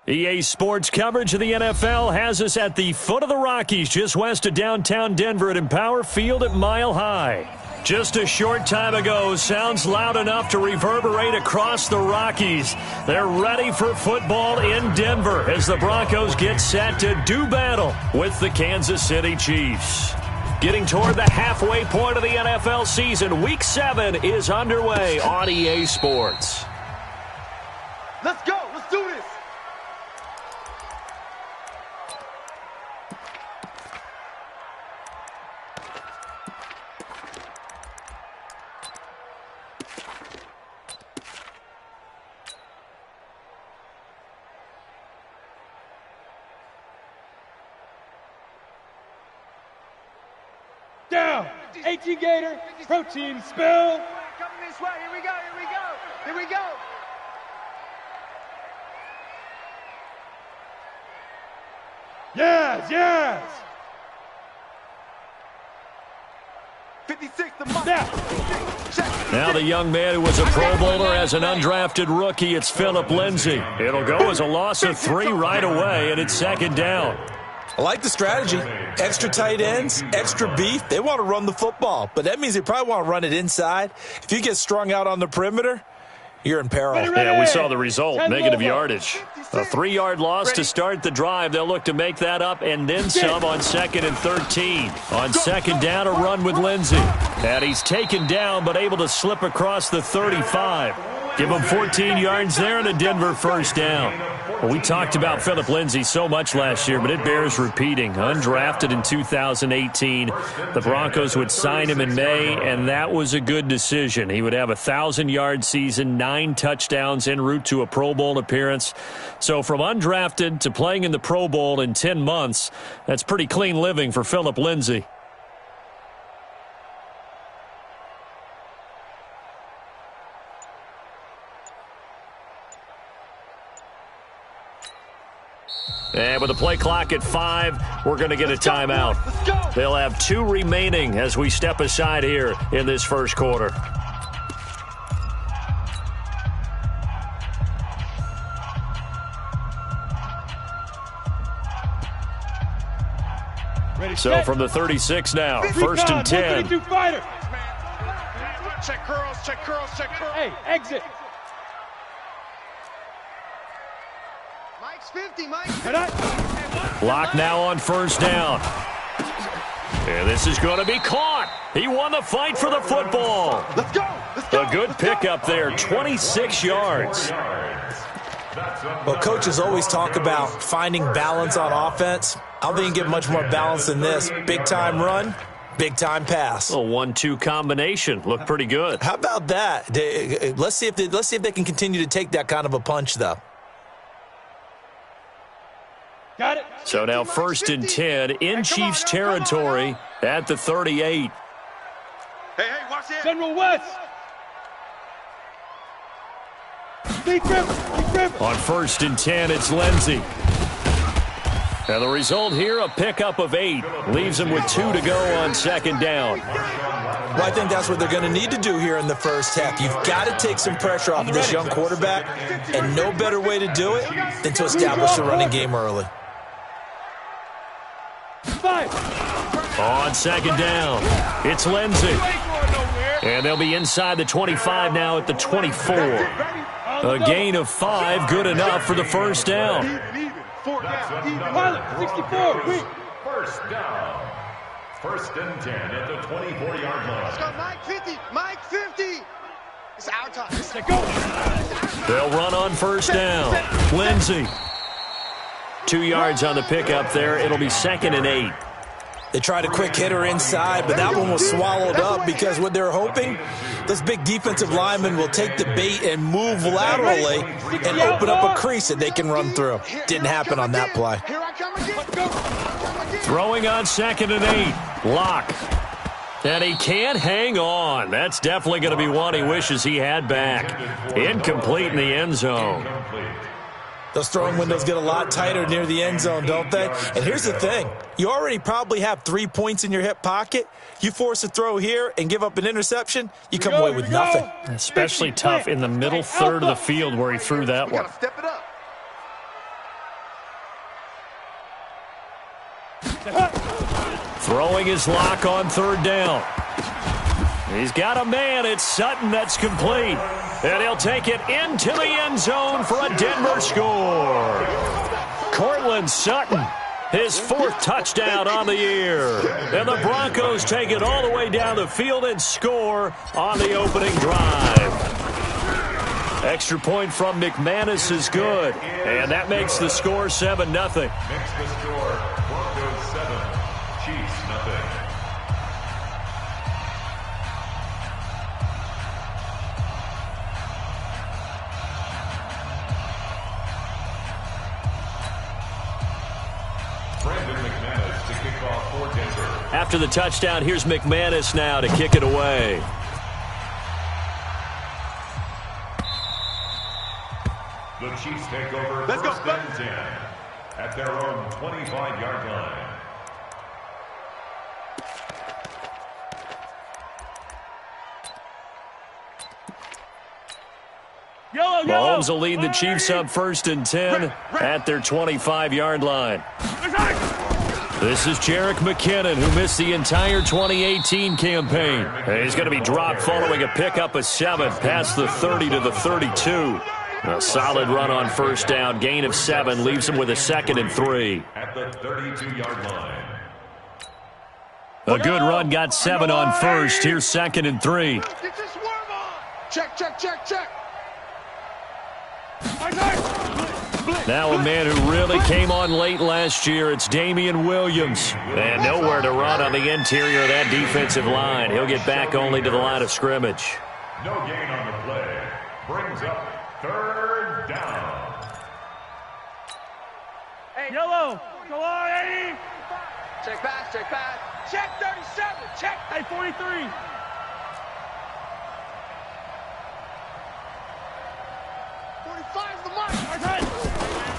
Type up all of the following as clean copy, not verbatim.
EA Sports coverage of the NFL has us at the foot of the Rockies, just west of downtown Denver at Empower Field at Mile High. Just a short time ago, sounds loud enough to reverberate across the Rockies. They're ready for football in Denver as the Broncos get set to do battle with the Kansas City Chiefs. Getting toward the halfway point of the NFL season, Week 7 is underway on EA Sports. Let's go. Let's do this. Down, 18 Gator, protein spill. Coming this way, here we go, here we go, here we go. Yes, yes. 56, the money. Now the young man who was a Pro Bowler as an undrafted rookie, it's Phillip Lindsay. It'll go as a loss of 3 right away, and it's second down. I like the strategy. Extra tight ends, extra beef. They want to run the football, but that means they probably want to run it inside. If you get strung out on the perimeter, you're in peril. Yeah, we saw the result, negative yardage. A 3-yard loss to start the drive. They'll look to make that up and then some on 2nd and 13. On second down, a run with Lindsay. And he's taken down but able to slip across the 35. Give him 14 yards there and a Denver first down. Well, we talked about Phillip Lindsay so much last year, but it bears repeating. Undrafted in 2018. The Broncos would sign him in May, and that was a good decision. He would have a 1,000-yard season, 9 touchdowns en route to a Pro Bowl appearance. So from undrafted to playing in the Pro Bowl in 10 months, that's pretty clean living for Phillip Lindsay. And with the play clock at 5, we're going to get a timeout. They'll have 2 remaining as we step aside here in this first quarter. So from the 36 now, first and 10. Check curls, check curls, check curls. Hey, exit. Mike's 50, Mike. Clock now on first down. And this is going to be caught. He won the fight for the football. Let's go. Let's go. A good pickup there, 26 yards. Well, coaches always talk about finding balance on offense. I don't think you can get much more balance than this. Big-time run, big-time pass. A 1-2 combination. Looked pretty good. How about that? Let's see if they can continue to take that kind of a punch, though. Got it. So now first and 10 in Chiefs territory at the 38. Hey, watch it. General West. On first and 10, it's Lindsay. And the result here, a pickup of 8. Leaves him with 2 to go on second down. Well, I think that's what they're going to need to do here in the first half. You've got to take some pressure off of this young quarterback, and no better way to do it than to establish the running game early. 5. On second down, it's Lindsay. And they'll be inside the 25 now at the 24. A gain of 5, good enough for the first down. 64. First down. First and 10 at the 24-yard line. Let's go, Mike 50. Mike 50. It's our time. Let's go. They'll run on first down. Lindsay. 2 yards on the pickup there. It'll be second and 8. They tried a quick hitter inside, but that one was swallowed up because what they're hoping, this big defensive lineman will take the bait and move laterally and open up a crease that they can run through. Didn't happen on that play. Here I come again. Throwing on second and 8. Lock. And he can't hang on. That's definitely going to be one he wishes he had back. Incomplete in the end zone. Those throwing windows get a lot tighter near the end zone, don't they? And here's the thing. You already probably have 3 points in your hip pocket. You force a throw here and give up an interception, you come away with nothing. Especially tough in the middle third of the field where he threw that one. Step it up. Throwing his lock on third down. He's got a man. It's Sutton that's complete. And he'll take it into the end zone for a Denver score. Cortland Sutton, his 4th touchdown on the year. And the Broncos take it all the way down the field and score on the opening drive. Extra point from McManus is good. And that makes the score 7-0. Makes the score Broncos 7, Chiefs nothing. After the touchdown, here's McManus now to kick it away. The Chiefs take over first and 10 at their own 25-yard line. Mahomes will lead the Chiefs up 1st and 10 at their 25-yard line. This is Jerick McKinnon, who missed the entire 2018 campaign. And he's going to be dropped following a pickup of 7 past the 30 to the 32. A solid run on first down, gain of 7, leaves him with a 2nd and 3. At the 32-yard line. A good run, got 7 on first. Here's 2nd and 3. Get your swerve on. Check, check, check, check. Now a man who really came on late last year, it's Damian Williams. And nowhere to run on the interior of that defensive line. He'll get back only to the line of scrimmage. No gain on the play. Brings up 3rd down. Hey, yellow. Go on, Eddie. Check pass, check pass. Check 37, check. Hey, 43. The mark.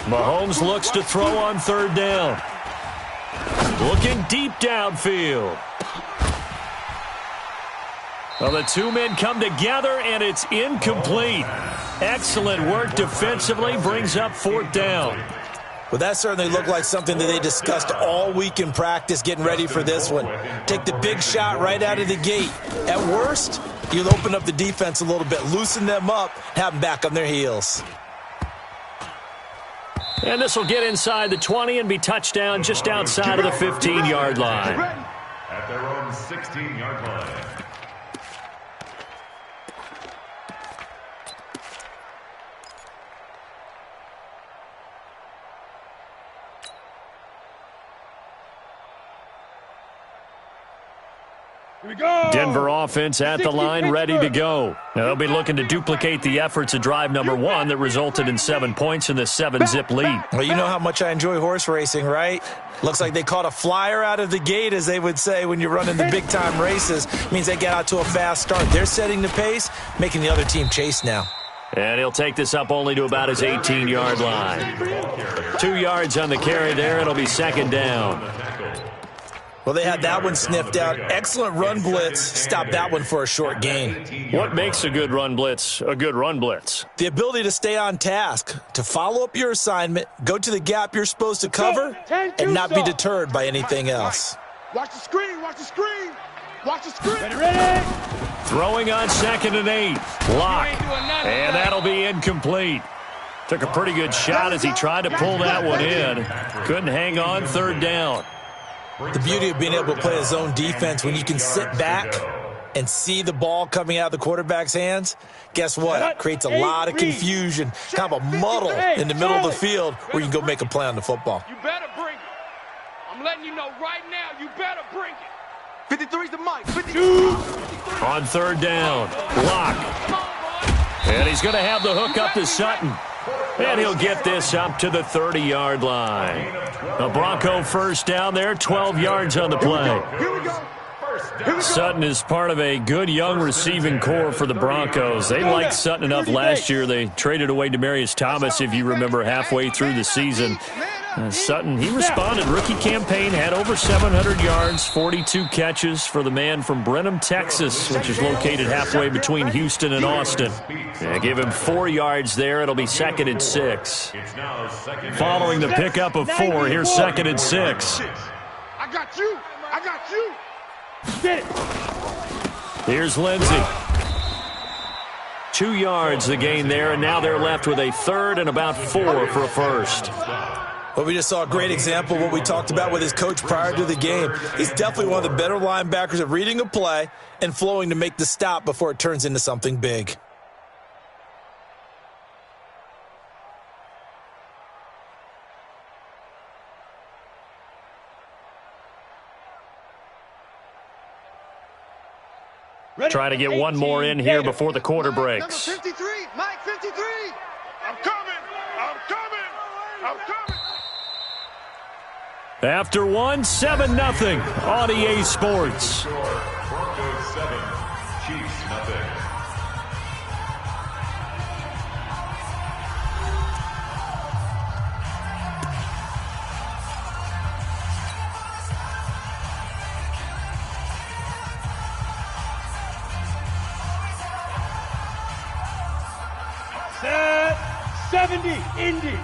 Mahomes looks to throw on 3rd down. Looking deep downfield. Well, the 2 men come together, and it's incomplete. Excellent work defensively, brings up 4th down. Well, that certainly looked like something that they discussed all week in practice, getting ready for this one. Take the big shot right out of the gate. At worst, you'll open up the defense a little bit, loosen them up, have them back on their heels. And this will get inside the 20 and be touchdown just outside of the 15-yard line. At their own 16-yard line. Here we go. Denver offense at the line, ready to go. Now they'll be looking to duplicate the efforts of drive number 1 that resulted in 7 points in the 7-zip lead. Well, you know how much I enjoy horse racing, right? Looks like they caught a flyer out of the gate, as they would say when you're running the big-time races. Means they get out to a fast start. They're setting the pace, making the other team chase now. And he'll take this up only to about his 18-yard line. 2 yards on the carry there. It'll be 2nd down. Well, they had that one sniffed out. Excellent run blitz. Stopped that one for a short gain. What makes a good run blitz a good run blitz? The ability to stay on task, to follow up your assignment, go to the gap you're supposed to cover, and not be deterred by anything else. Watch the screen, watch the screen. Watch the screen. Ready. Throwing on 2nd and 8. Lock. And that'll be incomplete. Took a pretty good shot as he tried to pull that one in. Couldn't hang on, 3rd down. The beauty of being able to play a zone defense when you can sit back and see the ball coming out of the quarterback's hands, guess what? Creates a lot of confusion, kind of a muddle in the middle of the field where you can go make a play on the football. You better bring it. I'm letting you know right now, you better bring it. 53's the mic. 52. On 3rd down. Lock. And he's going to have the hook up to Sutton. And he'll get this up to the 30-yard line. A Bronco first down there, 12 yards on the play. Here we go. Sutton is part of a good young receiving core for the Broncos. They liked Sutton enough last year. They traded away Demaryius Thomas, if you remember, halfway through the season. Sutton, he responded. Rookie campaign, had over 700 yards, 42 catches for the man from Brenham, Texas, which is located halfway between Houston and Austin. Give him 4 yards there. It'll be 2nd and 6. Following the pickup of 4, here's 2nd and 6. I got you. I got you. Get it. Here's Lindsey. 2 yards the gain there, and now they're left with a third and about 4 for a first. Well, we just saw a great example of what we talked about with his coach prior to the game. He's definitely one of the better linebackers at reading a play and flowing to make the stop before it turns into something big. Try to get one more in here before the quarter breaks. Number 53, Mike 53. I'm coming. I'm coming. I'm coming. After 1, 7-0 on EA Sports. Broncos 7, Chiefs nothing. Set. 70. Indy.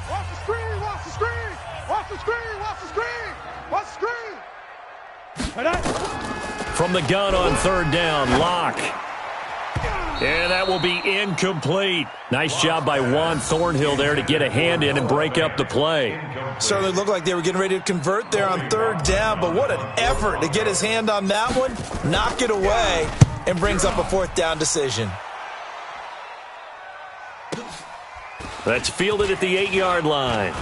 Watch the screen. Watch the screen. Watch the screen. Watch the screen. Watch the screen. From the gun on third down, Locke. And that will be incomplete. Nice job by Juan Thornhill there to get a hand in and break up the play. Certainly looked like they were getting ready to convert there on third down, but what an effort to get his hand on that one, knock it away, and brings up a 4th down decision. That's fielded at the 8-yard line.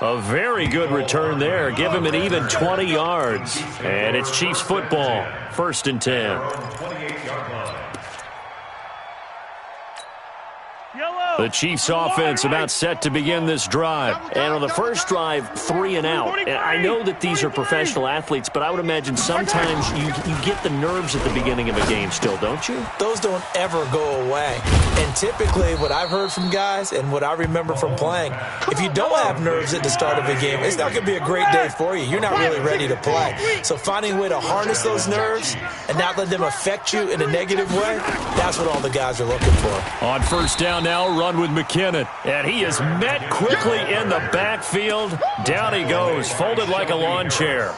A very good return there. Give him an even 20 yards. And it's Chiefs football. 1st and 10. 28-yard line. Yellow. The Chiefs offense about set to begin this drive. And on the first drive, 3 and out. And I know that these are professional athletes, but I would imagine sometimes you get the nerves at the beginning of a game still, don't you? Those don't ever go away. And typically what I've heard from guys and what I remember from playing, if you don't have nerves at the start of a game, it's not going to be a great day for you. You're not really ready to play. So finding a way to harness those nerves and not let them affect you in a negative way, that's what all the guys are looking for. On first down now, run with McKinnon. And he is met quickly in the backfield. Down he goes, folded like a lawn chair.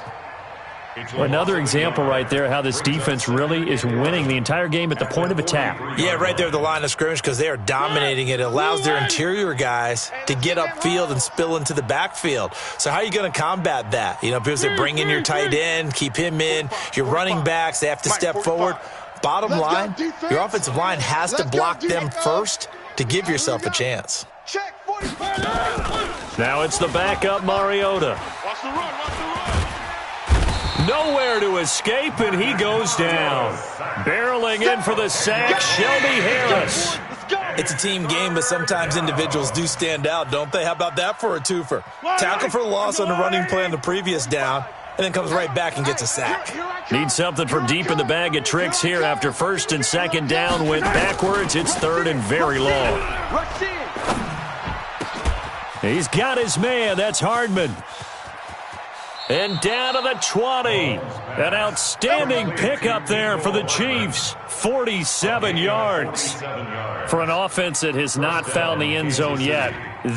Another example right there how this defense really is winning the entire game at the point of attack. Yeah, right there at the line of scrimmage because they are dominating it. It allows their interior guys to get upfield and spill into the backfield. So how are you going to combat that? You know, because they bring in your tight end, keep him in. Your running backs, they have to step forward. Bottom line, your offensive line has to block them first to give yourself a chance. Check 45. Now it's the backup Mariota. Watch the run. Watch the run. Nowhere to escape, and he goes down. Barreling in for the sack, Shelby Harris. It's a team game, but sometimes individuals do stand out, don't they? How about that for a twofer? Tackle for loss on the running play on the previous down, and then comes right back and gets a sack. Need something from deep in the bag of tricks here after 1st and 2nd down went backwards. It's 3rd and very long. He's got his man. That's Hardman. And down to the 20. An outstanding pickup there for the Chiefs. 47 yards. For an offense that has not found the end zone yet,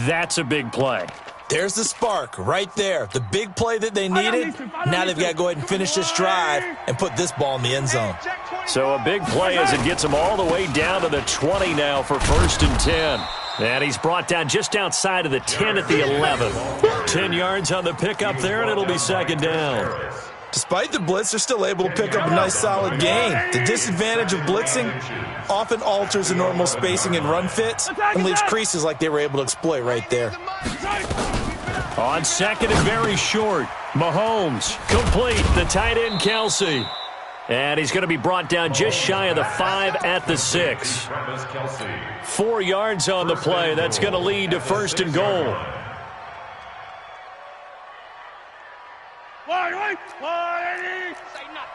that's a big play. There's the spark right there. The big play that they needed. Now they've got to go ahead and finish this drive and put this ball in the end zone. So a big play as it gets them all the way down to the 20 now for 1st and 10. And he's brought down just outside of the 10 at the 11. 10 yards on the pickup there, and it'll be 2nd down. Despite the blitz, they're still able to pick up a nice solid gain. The disadvantage of blitzing often alters the normal spacing and run fits and leaves creases like they were able to exploit right there. On 2nd and very short, Mahomes complete, the tight end Kelsey. And he's going to be brought down just shy of the 5 at the 6. 4 yards on the play. That's going to lead to 1st and goal. Wide. Say nothing.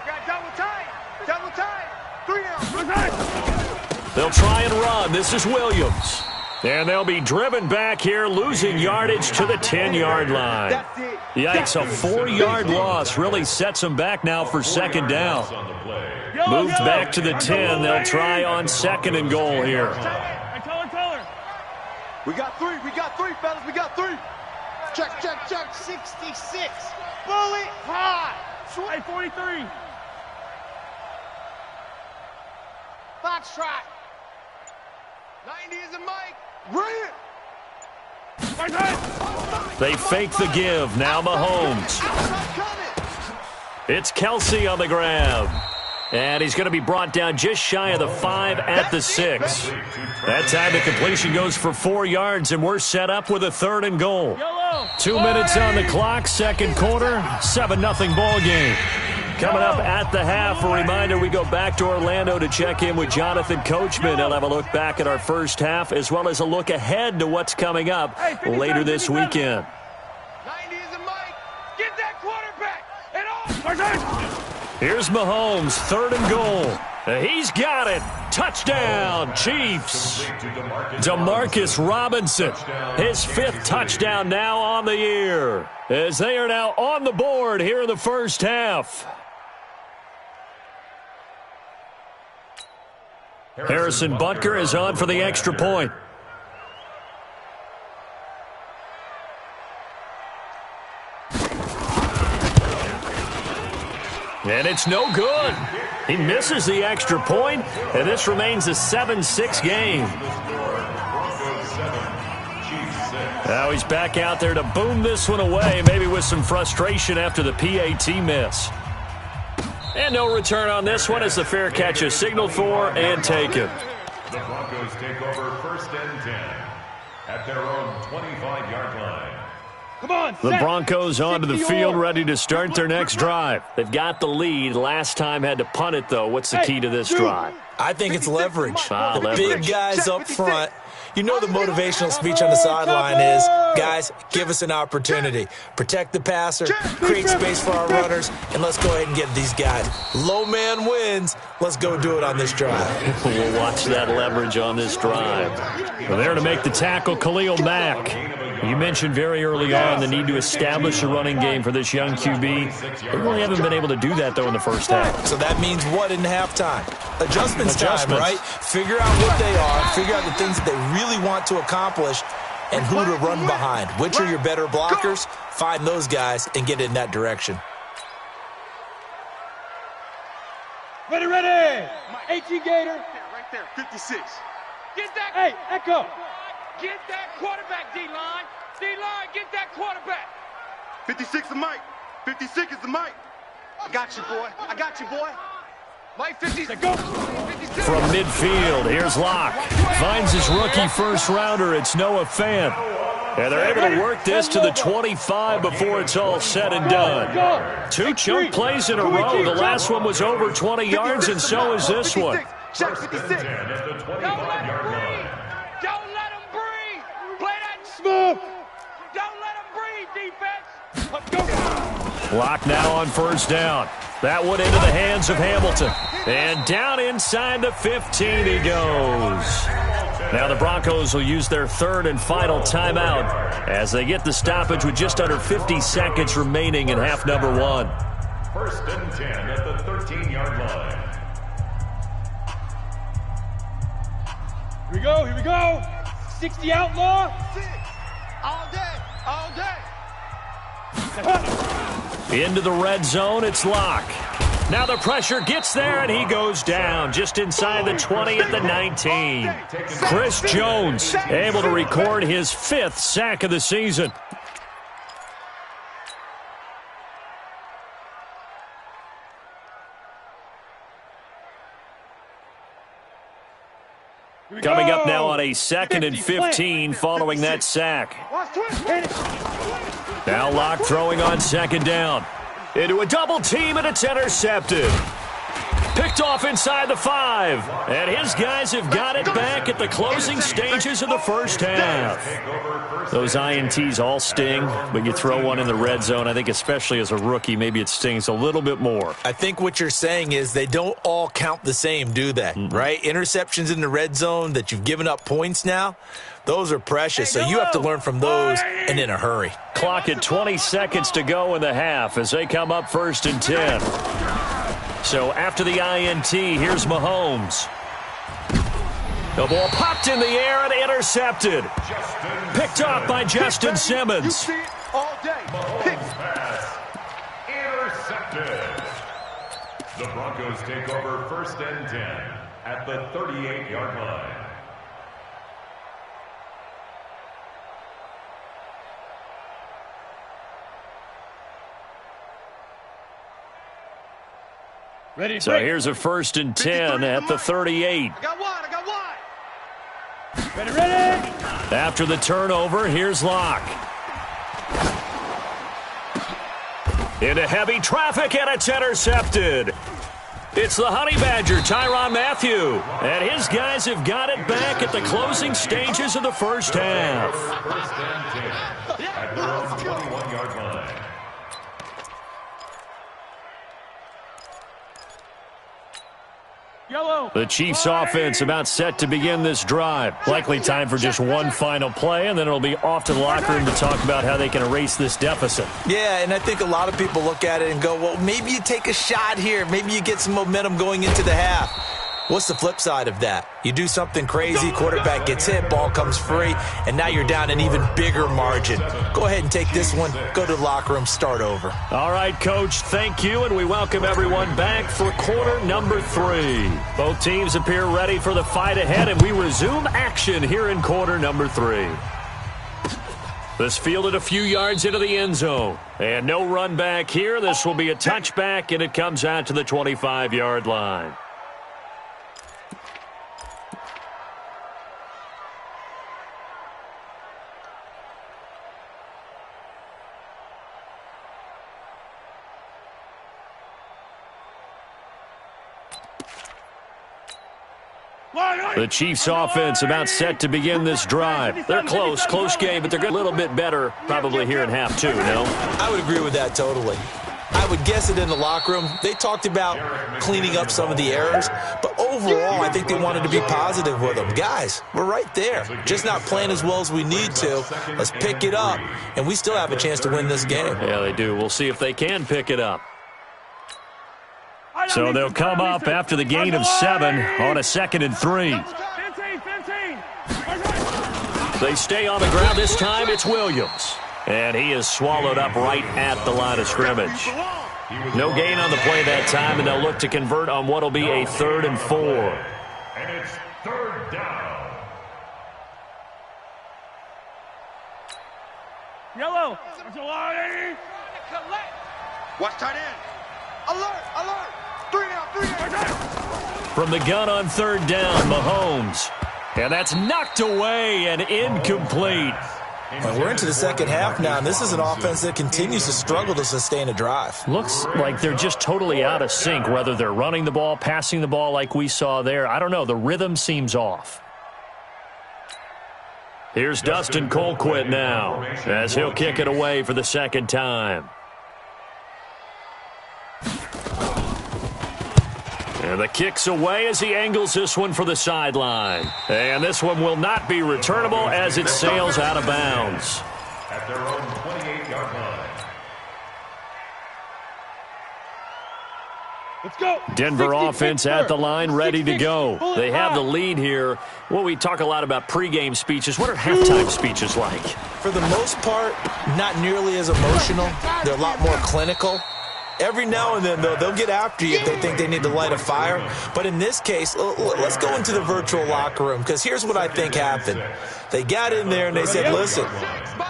We got double tight. Double tight. 3 down. They'll try and run. This is Williams. And they'll be driven back here, losing yardage to the 10-yard line. Yikes, a 4-yard loss really sets them back now for 2nd down. Moved back to the 10. They'll try on 2nd and goal here. Taller. We got 3. We got 3, fellas. We got 3. Check, check, check. 66. Bullet high. Hey, 43. Foxtrot. 90 is a mic. Bring it. They fake the give. Now Mahomes. It's Kelsey on the grab. And he's going to be brought down just shy of the 5 at the 6. That time the completion goes for 4 yards, and we're set up with a 3rd and goal. 2 minutes on the clock, second quarter, 7-0 ball game. Coming up at the half, a reminder, we go back to Orlando to check in with Jonathan Coachman. He'll have a look back at our first half, as well as a look ahead to what's coming up later this weekend. 90 is a mic. Get that quarterback. And all. Here's Mahomes, 3rd and goal. He's got it. Touchdown, Chiefs. Demarcus Robinson, his 5th touchdown now on the year, as they are now on the board here in the first half. Harrison Butker is on for the extra point. And it's no good. He misses the extra point, and this remains a 7-6 game. Now he's back out there to boom this one away, maybe with some frustration after the PAT miss. And no return on this one as the fair catch is signaled for and taken. The Broncos take over 1st and 10 at their own 25-yard line. Come on, the Broncos onto the field, ready to start their next drive. They've got the lead. Last time had to punt it, though. What's the key to this drive? I think it's leverage. The leverage. Big guys up front. You know the motivational speech on the sideline is, guys, give us an opportunity. Protect the passer, create space for our runners, and let's go ahead and get these guys. Low man wins. Let's go do it on this drive. We'll watch that leverage on this drive. Well, there to make the tackle, Khalil Mack. You mentioned very early on the need to establish a running game for this young QB. They really haven't been able to do that, though, in the first half. So that means what in halftime? Adjustments time, right? Figure out what they are, figure out the things that they really want to accomplish, and who to run behind. Which are your better blockers? Find those guys and get in that direction. Ready, ready. HE Gator. Right there, 56. Get that. Hey, Echo. Get that quarterback, D-line. D-line, get that quarterback. 56 is Mike. 56 is the Mike. I got you, boy. I got you, boy. Mike 56. Go. 56. From midfield, here's Locke. Finds his rookie first rounder. It's Noah Fant. And they're able to work this to the 25 before it's all said and done. 2 chunk plays in a row. The last one was over 20 yards, and so is this one. Check 56. At the 25-yard line. Don't let him breathe. Play that Smooth. Don't let him breathe, defense. Let's go. Locke now on first down. That one into the hands of Hamilton. And down inside the 15 he goes. Now the Broncos will use their 3rd and final timeout as they get the stoppage with just under 50 seconds remaining in half number 1. 1st and 10 at the 13-yard line. Here we go, here we go. 60 outlaw. All day, all day. Into the red zone, it's Locke. Now the pressure gets there, and he goes down just inside the 20 at the 19. Chris Jones able to record his 5th sack of the season. Coming up now on a 2nd and 15 following that sack. Now Locke throwing on 2nd down. Into a double team, and it's intercepted. Picked off inside the 5. And his guys have got it back at the closing stages of the first half. Those INTs all sting, but you throw one in the red zone, I think especially as a rookie, maybe it stings a little bit more. I think what you're saying is they don't all count the same, do they? Right? Interceptions in the red zone that you've given up points now, those are precious, so you have to learn from those and in a hurry. Clock at 20 seconds to go in the half as they come up 1st and 10. So after the INT, here's Mahomes. The ball popped in the air and intercepted. Picked off by Justin Simmons. The Broncos take over 1st and 10 at the 38-yard line. Ready, So here's a 1st and 10 at the 38. I got wide. Ready. After the turnover, here's Locke. Into heavy traffic, and it's intercepted. It's the Honey Badger, Tyrann Mathieu. And his guys have got it back at the closing stages of the first half. 1st and 10 at their own 21-yard line. Yellow. The Chiefs offense about set to begin this drive. Likely time for just one final play, and then it'll be off to the locker room to talk about how they can erase this deficit. Yeah, and I think a lot of people look at it and go, well, maybe you take a shot here. Maybe you get some momentum going into the half. What's the flip side of that? You do something crazy, quarterback gets hit, ball comes free, and now you're down an even bigger margin. Go ahead and take this one, go to the locker room, start over. All right, Coach, thank you, and we welcome everyone back for quarter number 3. Both teams appear ready for the fight ahead, and we resume action here in quarter number 3. This fielded a few yards into the end zone, and no run back here. This will be a touchback, and it comes out to the 25-yard line. The Chiefs offense about set to begin this drive. They're close game, but they're a little bit better probably here in half 2, no? I would agree with that totally. I would guess it in the locker room. They talked about cleaning up some of the errors, but overall I think they wanted to be positive with them. Guys, we're right there. Just not playing as well as we need to. Let's pick it up, and we still have a chance to win this game. Yeah, they do. We'll see if they can pick it up. So they'll come up after the gain of 7 on a 2nd and 3. 15. They stay on the ground this time. It's Williams. And he is swallowed up right at the line of scrimmage. No gain on the play that time, and they'll look to convert on what will be a 3rd and 4. And it's 3rd down. Yellow. Watch tight end. Alert. 3 down. From the gun on 3rd down, Mahomes. And that's knocked away and incomplete. And we're into the second half now, and this is an offense that continues to struggle to sustain a drive. Looks like they're just totally out of sync, whether they're running the ball, passing the ball like we saw there. I don't know. The rhythm seems off. Here's Dustin Colquitt now, as he'll kick it away for the 2nd time. And the kick's away as he angles this one for the sideline. And this one will not be returnable as it sails out of bounds. At their own 28-yard line. Let's go. Denver offense at the line, ready to go. They have the lead here. Well, we talk a lot about pregame speeches. What are halftime speeches like? For the most part, not nearly as emotional. They're a lot more clinical. Every now and then, though, they'll get after you if they think they need to light a fire. But in this case, let's go into the virtual locker room, because here's what I think happened. They got in there and they said, listen,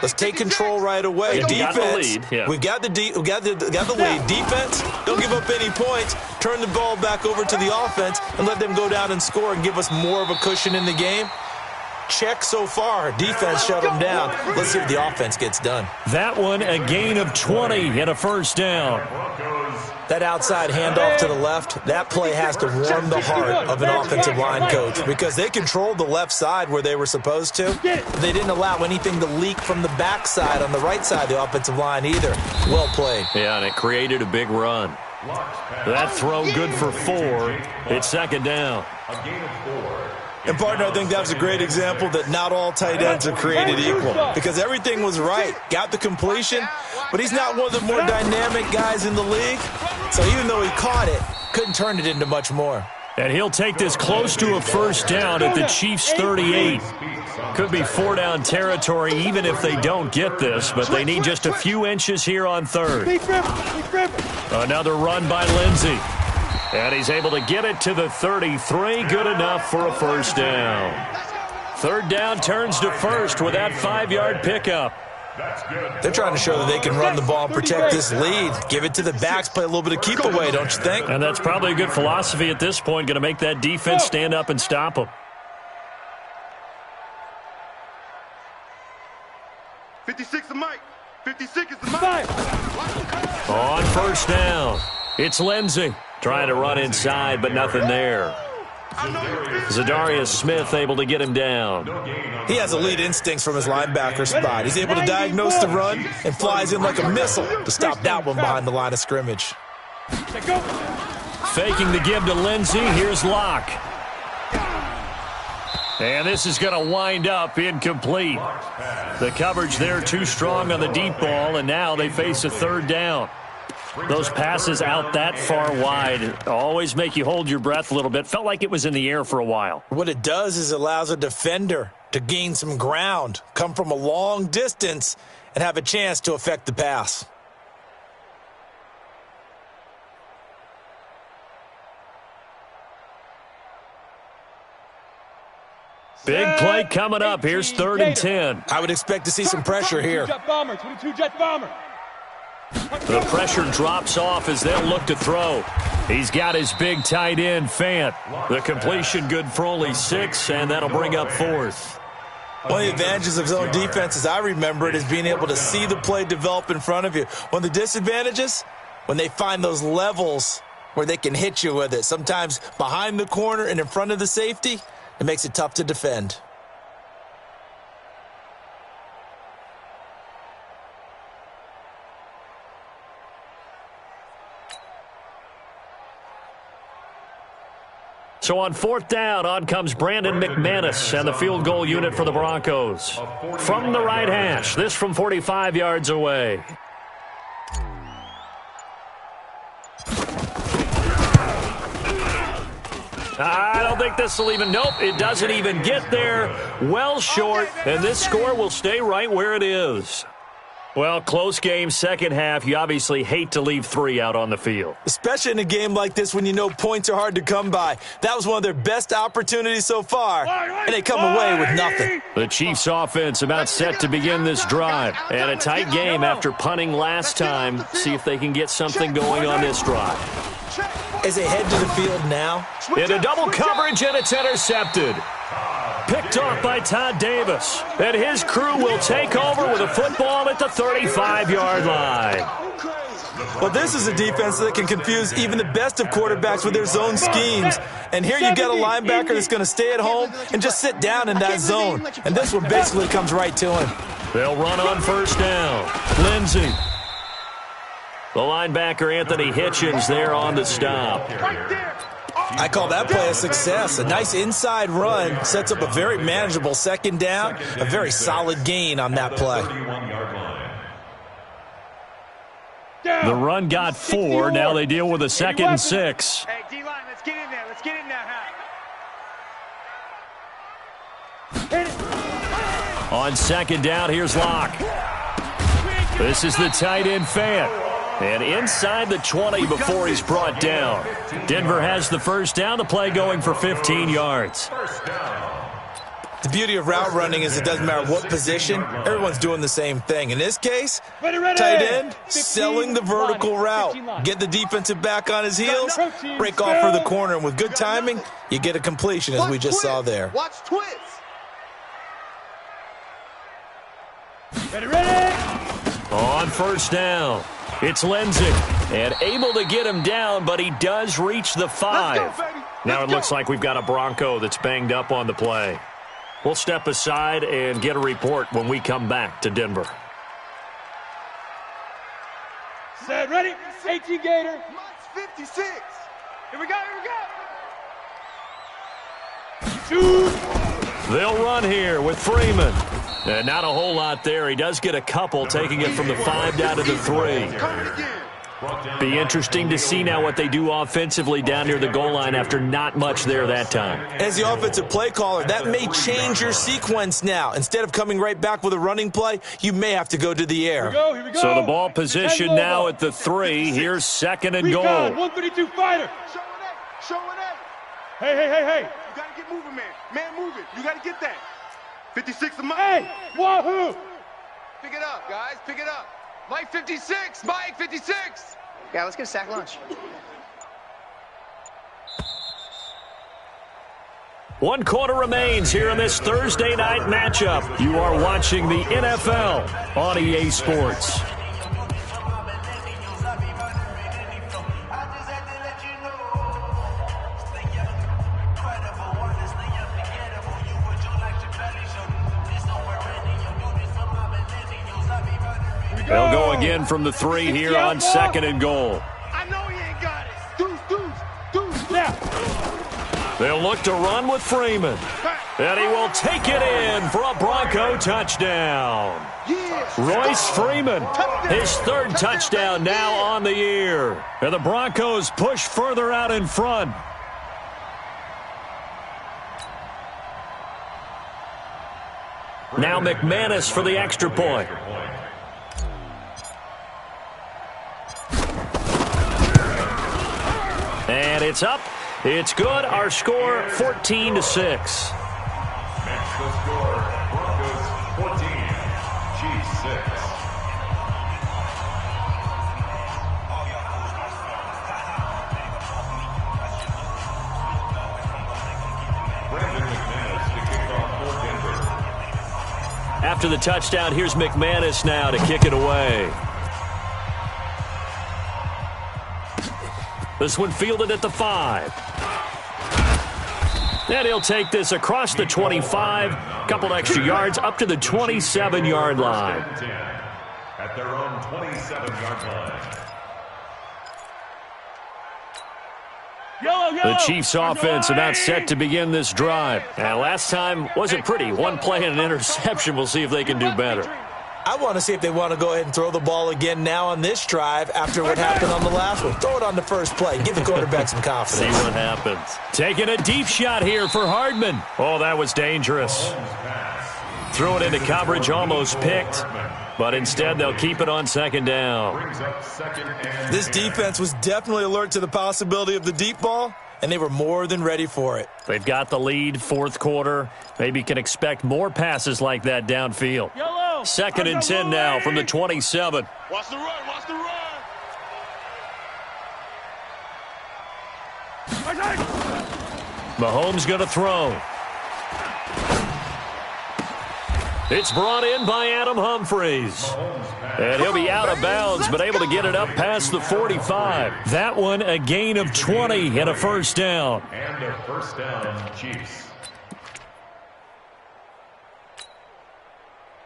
let's take control right away. Defense, we got the lead. Defense, don't give up any points. Turn the ball back over to the offense and let them go down and score and give us more of a cushion in the game. Check so far. Defense shut them down. Let's see if the offense gets done. That one, a gain of 20 and a 1st down. That outside handoff to the left, that play has to warm the heart of an offensive line coach, because they controlled the left side where they were supposed to. They didn't allow anything to leak from the backside on the right side of the offensive line either. Well played. Yeah, and it created a big run. That throw good for 4. It's 2nd down. A gain of 4. And, partner, I think that was a great example that not all tight ends are created equal, because everything was right. Got the completion, but he's not one of the more dynamic guys in the league. So even though he caught it, couldn't turn it into much more. And he'll take this close to a 1st down at the Chiefs' 38. Could be 4-down territory even if they don't get this, but they need just a few inches here on 3rd. Another run by Lindsey. And he's able to get it to the 33. Good enough for a first down. Third down turns to first with that 5-yard pickup. They're trying to show that they can run the ball and protect this lead. Give it to the backs, play a little bit of keep away, don't you think? And that's probably a good philosophy at this point, going to make that defense stand up and stop them. 56 is Mike. 56 is the Mike. On first down, it's Lindsey trying to run inside, but nothing there. Zadarius Smith able to get him down. He has elite instincts from his linebacker spot. He's able to diagnose the run and flies in like a missile to stop that one behind the line of scrimmage. Faking the give to Lindsey. Here's Locke. And this is going to wind up incomplete. The coverage there too strong on the deep ball, and now they face a third down. Those passes out that far wide always make you hold your breath a little bit. Felt like it was in the air for a while. What it does is it allows a defender to gain some ground, come from a long distance, and have a chance to affect the pass. Big play coming up. Here's 3rd and 10. I would expect to see some pressure here. 22 Jet Bomber. The pressure drops off as they'll look to throw. He's got his big tight end, Fant. The completion good for only 6, and that'll bring up 4th. One of the advantages of zone defense, as I remember it, is being able to see the play develop in front of you. One of the disadvantages, when they find those levels where they can hit you with it, sometimes behind the corner and in front of the safety, it makes it tough to defend. So on 4th down, on comes Brandon McManus and the field goal unit for the Broncos. From the right hash, this from 45 yards away. I don't think this will even, nope, it doesn't even get there. Well short, and this score will stay right where it is. Well, close game, second half. You obviously hate to leave 3 out on the field. Especially in a game like this when you know points are hard to come by. That was one of their best opportunities so far, and they come away with nothing. The Chiefs' offense about set to begin this drive. And a tight game after punting last time. See if they can get something going on this drive. As they head to the field now. In a double coverage, and it's intercepted. Picked off by Todd Davis. And his crew will take over with a football at the 35-yard line. Well, this is a defense that can confuse even the best of quarterbacks with their zone schemes. And here you get a linebacker that's going to stay at home and just sit down in that zone. And this one basically comes right to him. They'll run on first down. Lindsey. The linebacker, Anthony Hitchens, there on the stop. I call that play a success. A nice inside run sets up a very manageable second down. A very solid gain on that play. The run got 4. Now they deal with a 2nd and 6. Hey, D-line, let's get in there. Let's get in there, On 2nd down, here's Locke. This is the tight end, Fant. And inside the 20 before he's brought down. Denver has the first down. The play going for 15 yards. The beauty of route running is it doesn't matter what position. Everyone's doing the same thing. In this case, tight end, selling the vertical route. Get the defensive back on his heels, break off for the corner. And with good timing, you get a completion as we just saw there. Watch twist. Ready. On first down, it's Lindsey. And able to get him down, but he does reach the 5. Now it looks like we've got a Bronco that's banged up on the play. We'll step aside and get a report when we come back to Denver. Set, ready, 18 Gator. Mike's 56. Here we go, Shoot. They'll run here with Freeman. And not a whole lot there. He does get a couple, taking it from the 5 down to the 3. Be interesting to see now what they do offensively down near the goal line after not much there that time. As the offensive play caller, that may change your sequence now. Instead of coming right back with a running play, you may have to go to the air. Here we go. So the ball position now at the 3. Here's 2nd and goal. 132 fighter. Showing it. Hey. You got to get moving, man. Man, move it. You got to get that. 56 of Mike. Hey, wahoo! Pick it up, guys. Pick it up. Mike 56. Mike 56. Yeah, let's get a sack lunch. 1 quarter remains here in this Thursday night matchup. You are watching the NFL on EA Sports. They'll go again from the 3 here on 2nd and goal. I know he ain't got it. Deuce. Yeah. They'll look to run with Freeman. And he will take it in for a Bronco touchdown. Royce Freeman, his 3rd touchdown now on the year. And the Broncos push further out in front. Now McManus for the extra point. And it's up. It's good. Our score, 14-6. Match the score. Broncos 14, Chiefs 6. Brandon McManus to kick off for Denver. After the touchdown, here's McManus now to kick it away. This one fielded at the 5. And he'll take this across the 25, couple extra yards up to the 27-yard line. At their own 27-yard line. The Chiefs offense about set to begin this drive. And last time wasn't pretty. One play and an interception. We'll see if they can do better. I want to see if they want to go ahead and throw the ball again now on this drive after what happened on the last one. Throw it on the first play. Give the quarterback some confidence. See what happens. Taking a deep shot here for Hardman. Oh, that was dangerous. Threw it into coverage, almost picked. But instead, they'll keep it on 2nd down. This defense was definitely alert to the possibility of the deep ball, and they were more than ready for it. They've got the lead, 4th quarter. Maybe can expect more passes like that downfield. 2nd and 10 now from the 27. Watch the run. Mahomes going to throw. It's brought in by Adam Humphries. And he'll be out of bounds, but able to get it up past the 45. That one, a gain of 20 and a 1st down. And a 1st down, Chiefs.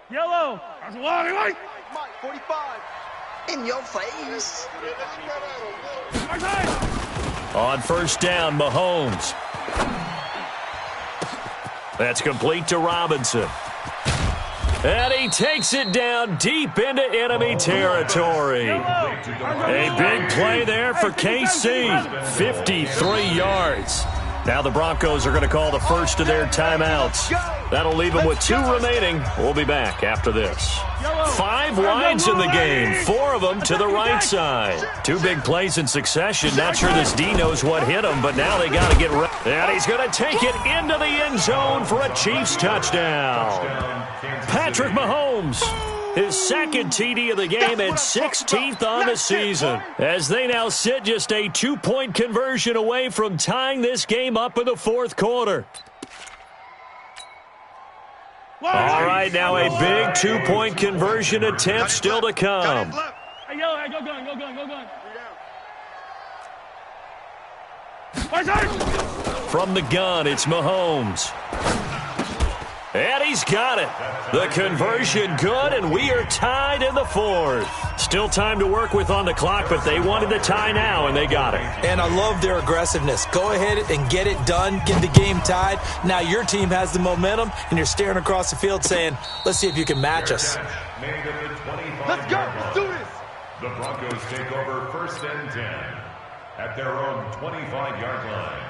Yellow. Mike 45. In your face. On 1st down, Mahomes. That's complete to Robinson. And he takes it down deep into enemy territory. A big play there for KC. 53 yards. Now the Broncos are going to call the first of their timeouts. That'll leave them with 2 remaining. We'll be back after this. 5 wides in the game, 4 of them to the right side. 2 big plays in succession. Not sure this D knows what hit him, but now they got to get ready. And he's going to take it into the end zone for a Chiefs touchdown. Patrick Mahomes, his 2nd TD of the game and 16th on the season. As they now sit just a 2-point conversion away from tying this game up in the 4th quarter. All right, now a big 2-point conversion attempt still to come. Hey, go gun. From the gun, it's Mahomes. And he's got it. The conversion good, and we are tied in the 4th. Still time to work with on the clock, but they wanted the tie now, and they got it. And I love their aggressiveness. Go ahead and get it done. Get the game tied. Now your team has the momentum, and you're staring across the field saying, let's see if you can match us. Let's go. Let's do this. The Broncos take over 1st and 10 at their own 25-yard line.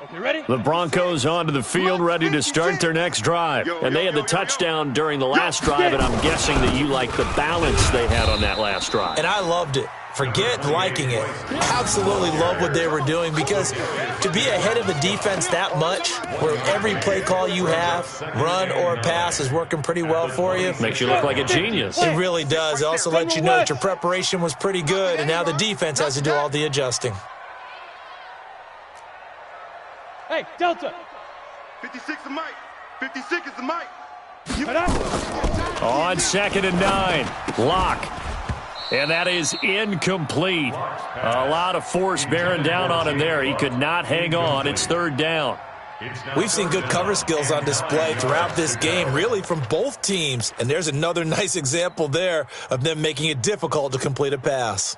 Okay, ready? The Broncos onto the field, ready to start their next drive. And they had the touchdown during the last drive, and I'm guessing that you like the balance they had on that last drive. And I loved it. forget liking it. Absolutely love what they were doing, because to be ahead of the defense that much, where every play call you have, run or pass, is working pretty well for you. Makes you look like a genius. It really does. It also lets you know that your preparation was pretty good, and now the defense has to do all the adjusting. Hey, Delta. 56 is Mike. 56 is the Mike. On 2nd and 9, Locke. And that is incomplete. A lot of force bearing down on him there. He could not hang on. It's 3rd down. We've seen good cover skills on display throughout this game, really from both teams. And there's another nice example there of them making it difficult to complete a pass.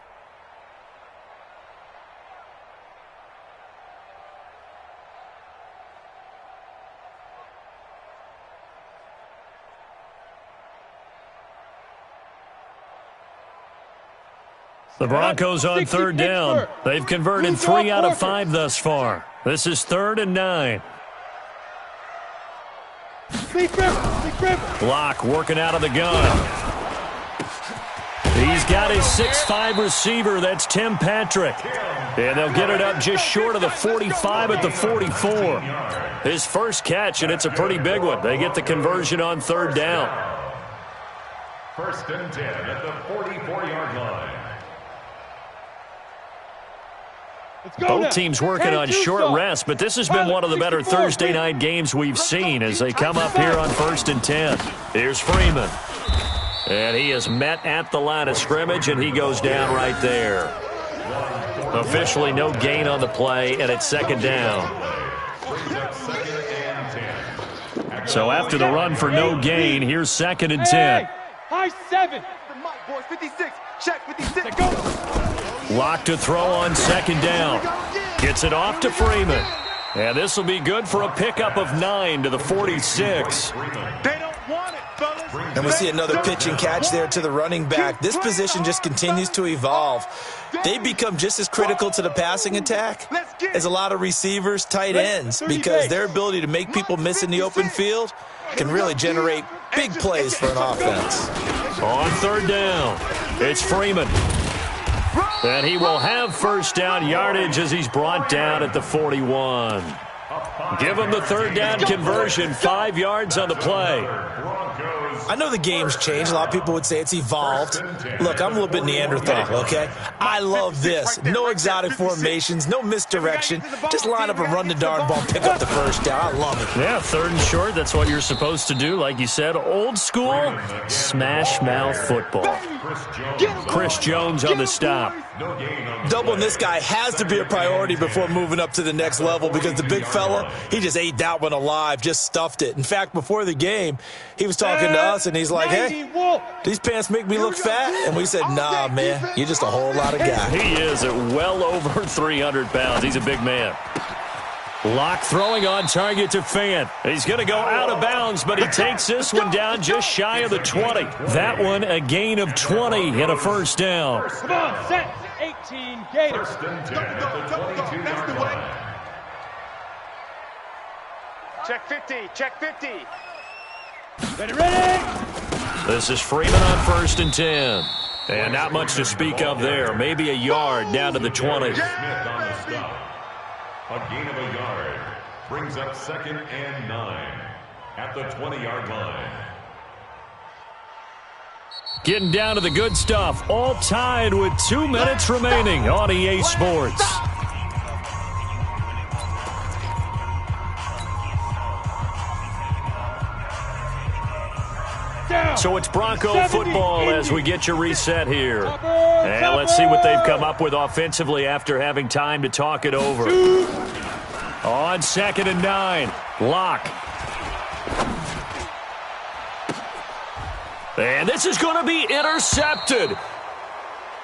The Broncos on 3rd down. They've converted 3 out of 5 thus far. This is 3rd and 9. Locke working out of the gun. He's got his 6'5" receiver. That's Tim Patrick. And they'll get it up just short of the 45 at the 44. His first catch, and it's a pretty big one. They get the conversion on 3rd down. 1st and 10 at the 44-yard line. Both teams working on short rest, but this has been one of the better Thursday night games we've seen as they come up here on 1st and 10. Here's Freeman. And he is met at the line of scrimmage, and he goes down right there. Officially no gain on the play, and it's 2nd down. So after the run for no gain, here's 2nd and 10. High 7. 56. Check 56. Locke to throw on 2nd down. Gets it off to Freeman. And this will be good for a pickup of 9 to the 46. They don't want it, fellas. And we see another pitch and catch there to the running back. This position just continues to evolve. They become just as critical to the passing attack as a lot of receivers, tight ends, because their ability to make people miss in the open field can really generate big plays for an offense. On 3rd down, it's Freeman. And he will have 1st down yardage as he's brought down at the 41. Give him the 3rd down conversion, 5 yards on the play. I know the game's changed. A lot of people would say it's evolved. Look, I'm a little bit Neanderthal, okay? I love this. No exotic formations, no misdirection. Just line up and run the darn ball, pick up the 1st down. I love it. Yeah, 3rd and short, that's what you're supposed to do. Like you said, old school, smash mouth football. Chris Jones on the stop. Doubling this guy has to be a priority before moving up to the next level, because the big fella, he just ate that one alive, just stuffed it. In fact, before the game, he was talking to us, and he's like, hey, these pants make me look fat? And we said, nah, man, you're just a whole lot of guy. He is at well over 300 pounds. He's a big man. Locke throwing on target to Fant. He's going to go out of bounds, but he takes this one down just shy of the 20. That one a gain of 20 and a 1st down. Come on, set. 18 Gators. 1st and 10 at the 22-yard line. Check 50. Check 50. Ready. This is Freeman on 1st and 10. And not much to speak of there. Maybe a yard down to the 20. Smith on the stop. A gain of a yard brings up 2nd and 9 at the 20-yard line. Getting down to the good stuff. All tied with 2 minutes remaining on EA Sports. So it's Bronco football as we get you reset here. And let's see what they've come up with offensively after having time to talk it over. On 2nd and 9, Locke. And this is going to be intercepted.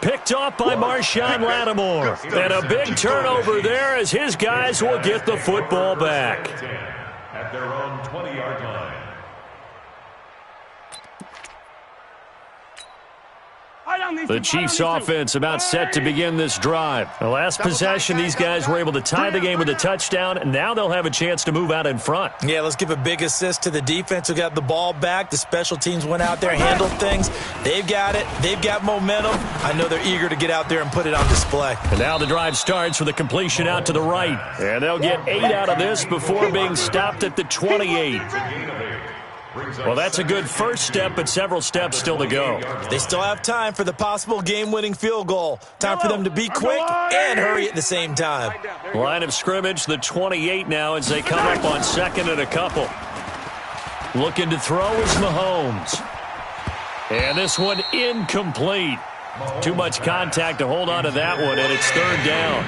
Picked off by Marshawn Lattimore. And a big turnover there as his guys will get the football back. At their own 20-yard line. Right on The Chiefs offense about set to begin this drive. The last possession, these guys were able to tie the game with a touchdown, and now they'll have a chance to move out in front. Yeah, let's give a big assist to the defense who got the ball back. The special teams went out there, handled things. They've got it. They've got momentum. I know they're eager to get out there and put it on display. And now the drive starts with a completion out to the right. And they'll get 8 out of this before being stopped at the 28. Well, that's a good first step, but several steps still to go. They still have time for the possible game-winning field goal. Time for them to be quick and hurry at the same time. Line of scrimmage, the 28 now as they come up on second and a couple. Looking to throw is Mahomes. And this one incomplete. Too much contact to hold on to that one, and it's third down.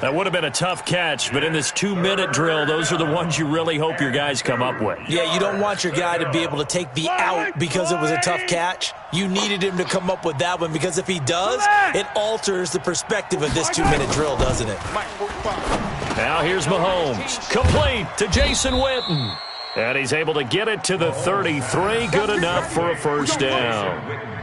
That would have been a tough catch, but in this 2-minute drill, those are the ones you really hope your guys come up with. Yeah, you don't want your guy to be able to take the out because it was a tough catch. You needed him to come up with that one because if he does, it alters the perspective of this 2-minute drill, doesn't it? Now here's Mahomes. Complete to Jason Witten. And he's able to get it to the 33. Good enough for a first down.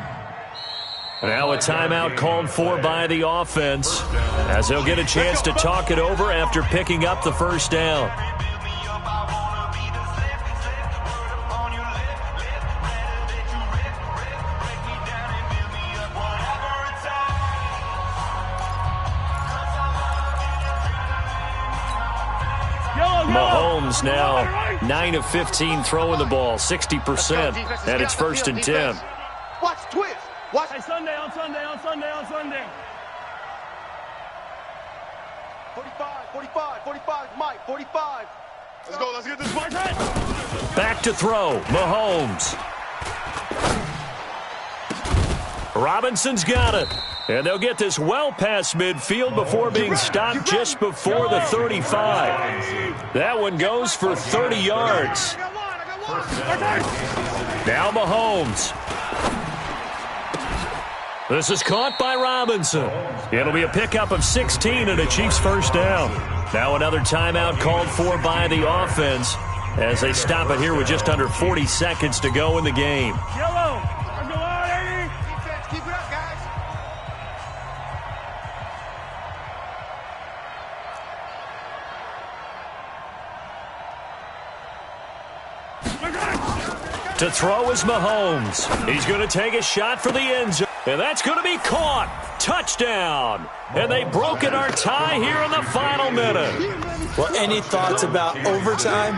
Now a timeout called for by the offense as they'll get a chance to talk it over after picking up the first down. Mahomes now 9 of 15 throwing the ball, 60%, and it's first and 10. Watch twist. Watch. Hey, Sunday. 45, Mike, 45. Let's get this one. Back to throw, Mahomes. Robinson's got it. And they'll get this well past midfield before being stopped just before the 35. That one goes for 30 yards. Now Mahomes. This is caught by Robinson. It'll be a pickup of 16 and a Chiefs first down. Now another timeout called for by the offense as they stop it here with just under 40 seconds to go in the game. Yellow. Keep it up, guys. To throw is Mahomes. He's going to take a shot for the end zone. And that's going to be caught. Touchdown. And they've broken our tie here in the final minute. Well, any thoughts about overtime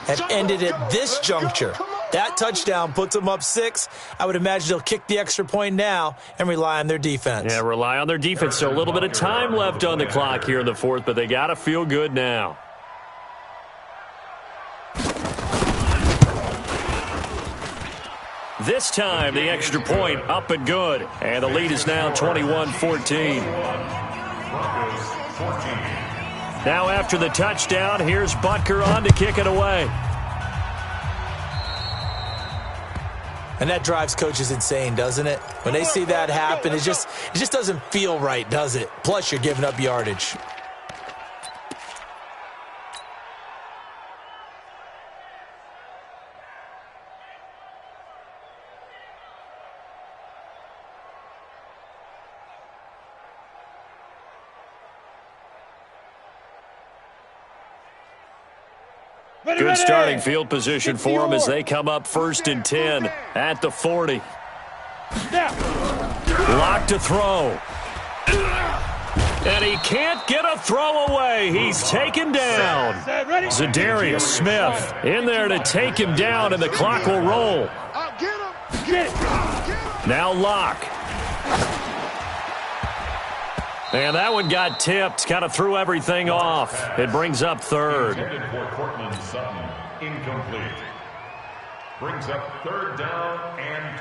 have ended at this juncture. That touchdown puts them up 6. I would imagine they'll kick the extra point now and rely on their defense. Yeah, rely on their defense. So a little bit of time left on the clock here in the fourth, but they got to feel good now. This time, the extra point up and good. And the lead is now 21-14. Now after the touchdown, here's Butker on to kick it away. And that drives coaches insane, doesn't it? When they see that happen, it just doesn't feel right, does it? Plus, you're giving up yardage. Good starting field position for them as they come up first and 10 at the 40. Lock to throw. And he can't get a throw away. He's taken down. Zadarius Smith in there to take him down, and the clock will roll. Now Locke. And that one got tipped, kind of threw everything off. It brings up third. Incomplete. Brings up third down and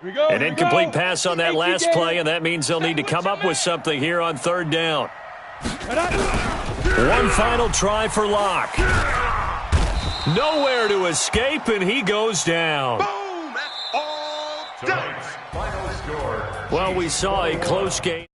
20. An incomplete pass on that last play, and that means they'll need to come up with something here on third down. One final try for Locke. Nowhere to escape, and he goes down. Boom! That's all done. Final score. Well, we saw a close game.